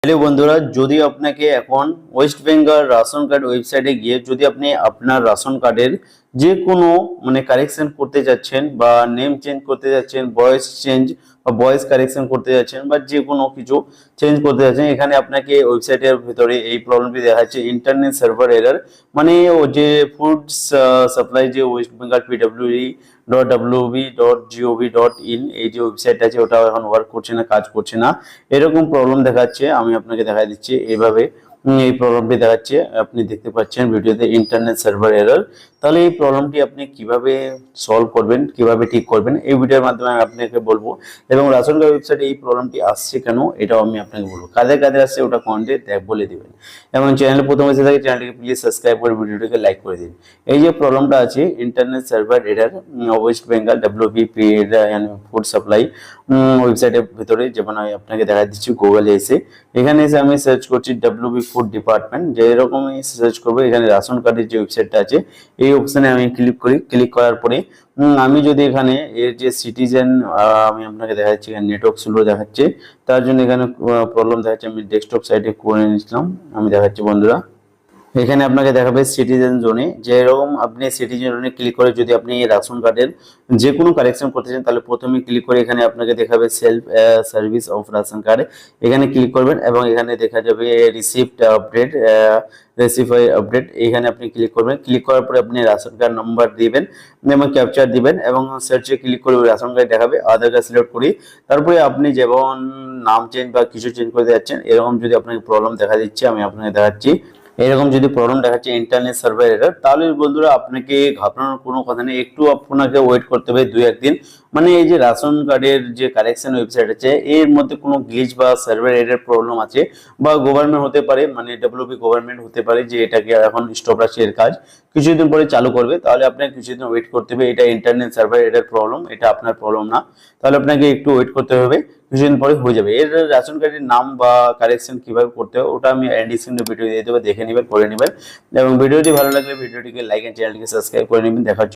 Hello বন্ধুরা, যদি আপনাকে এখন ওয়েস্ট বেঙ্গল রেশন কার্ড ওয়েবসাইটে গিয়ে যদি আপনি আপনার রেশন কার্ডের যে কোনো কারেকশন করতে যাচ্ছেন বা নেম চেঞ্জ করতে যাচ্ছেন, ভয়েস চেঞ্জ বা ভয়েস কারেকশন করতে যাচ্ছেন বা যে কোনো কিছু চেঞ্জ করতে যাচ্ছেন, এখানে আপনাকে ওয়েবসাইটের ভিতরে এই প্রবলেমটি দেখাচ্ছে ইন্টারনেট সার্ভার এরর। ও যে ফুড সাপ্লাই যে ওয়েস্ট বেঙ্গল pwd.wb.gov.in এই যে ওয়েবসাইট আছে ওটা এখন ওয়ার্ক করছে না, কাজ করছে না, এরকম প্রবলেম দেখাচ্ছে। আমি আপনাকে দেখা দিচ্ছি এইভাবে। এই প্রবলেমটি দেখাচ্ছে, আপনি দেখতে পাচ্ছেন ভিডিওতে ইন্টারনেট সার্ভার এরর। তাহলে এই প্রবলেমটি আপনি কিভাবে সলভ করবেন, কিভাবে ঠিক করবেন, এই ভিডিওর মাধ্যমে আমি আপনাকে বলবো। এবং রেশন কার্ড ওয়েবসাইটে এই প্রবলেমটি আসছে কেন এটাও আমি আপনাকে বলবো, কাদের কাদের আসছে ওটা কমেন্টে বলে দিবেন। এবং চ্যানেলে প্রথম এসে থাকে চ্যানেলটিকে প্লিজ সাবস্ক্রাইব করে ভিডিওটিকে লাইক করে দিন। এই যে প্রবলেমটা আছে internet server error West Bengal WBP food supply ওয়েবসাইটের ভিতরে, যেমন আমি আপনাকে দেখা দিচ্ছি গুগলে এসে। এখানে এসে আমি সার্চ করছি ডব্লিউবি ফুড ডিপার্টমেন্ট, যে এরকমই সার্চ করবো। এখানে রেশন কার্ডের যে ওয়েবসাইটটা আছে এই অপশনে আমি ক্লিক করি। ক্লিক করার পরে আমি যদি এখানে এর যে সিটিজেন, আমি আপনাকে দেখাচ্ছি এখানে নেটওয়ার্ক স্লো দেখাচ্ছে, তার জন্য এখানে প্রবলেম দেখাচ্ছে। আমি ডেস্কটপ সাইটে করে নিয়েছিলাম, আমি দেখাচ্ছি বন্ধুরা। এখানে আপনাকে দেখাবে সিটিজেন জোনে, যে এরকম আপনি সিটিজেন জোনে ক্লিক করে যদি আপনি রেশন কার্ডের যে কোনো কারেকশন করতে চান, তাহলে প্রথমে ক্লিক করে এখানে আপনাকে দেখাবে self service of ration card, এখানে ক্লিক করবেন এবং এখানে দেখা যাবে রিসিপ্ট আপডেট, রেসিফাই আপডেট, এখানে আপনি ক্লিক করবেন। ক্লিক করার পরে আপনি রেশন কার্ড নাম্বার দিবেন এবং ক্যাপচার দিবেন এবং সার্চে ক্লিক করে রেশন কার্ড দেখাবে, আধার কার্ড সিলেক্ট করি। তারপরে আপনি যেমন নাম চেঞ্জ বা কিছু চেঞ্জ করতে যাচ্ছেন, এরকম যদি আপনাকে প্রবলেম দেখা দিচ্ছে, আমি আপনাকে দেখাচ্ছি। এরকম যদি প্রবলেম দেখাচ্ছে ইন্টারনেট সার্ভার এরর, তাহলে বন্ধুরা আপনাকে ঘাবড়ানোর কোনো কথা নেই, একটু আপনাকে ওয়েট করতে হবে 2-1 দিন। এই যে রেশন কার্ডের যে কারেকশন ওয়েবসাইট আছে এর মধ্যে কোনো গ্লিচ বা সার্ভার এরর প্রবলেম আছে, বা গভর্নমেন্ট হতে পারে, ডব্লিউপি গভর্নমেন্ট হতে পারে যে এটাকে এখন স্টপ রাখছে, এর কাজ কিছুদিন পরে চালু করবে। তাহলে আপনাকে কিছুদিন ওয়েট করতে হবে। এটা ইন্টারনেট সার্ভার এরর প্রবলেম, এটা আপনার প্রবলেম না। তাহলে আপনাকে একটু ওয়েট করতে হবে, কিছুদিন পরে হয়ে যাবে। এর রেশন কার্ডের নাম বা কারেকশন কিভাবে করতে হবে ওটা আমি এন্ড স্ক্রিনে ভিডিও দিয়ে দেবো, দেখে নেবেন, করে নেবেন। এবং ভিডিওটি ভালো লাগলে ভিডিওটিকে লাইক এন্ড চ্যানেলটিকে সাবস্ক্রাইব করে নেবেন। দেখা